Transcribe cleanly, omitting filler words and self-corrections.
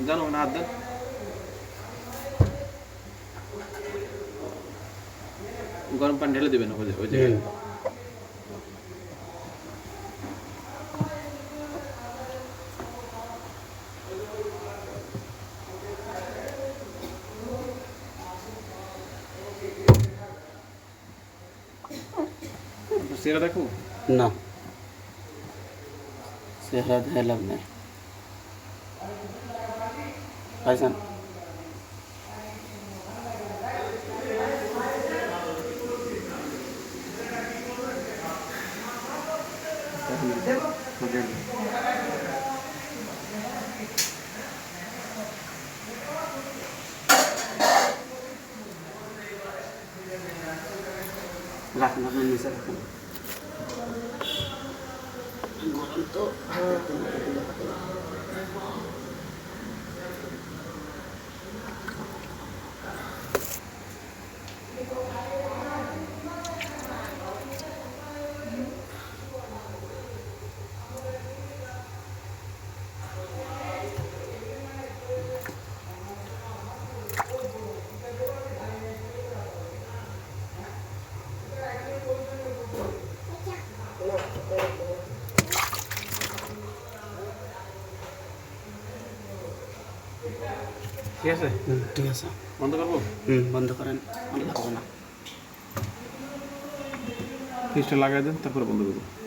জানো না হাত দেন গরম পানি ঢেলে দেবেন ওই জায়গায় চেহারা দেখো না চেহারা দেখে লাভ নেই পাইছেন রাখেন আপনার নিচে রাখেন গরম তো ঠিক আছে ঠিক আছে বন্ধ করবো বন্ধ করেন আর লাগবে না ফ্রিজটা লাগাই দেন তারপরে বন্ধ করবো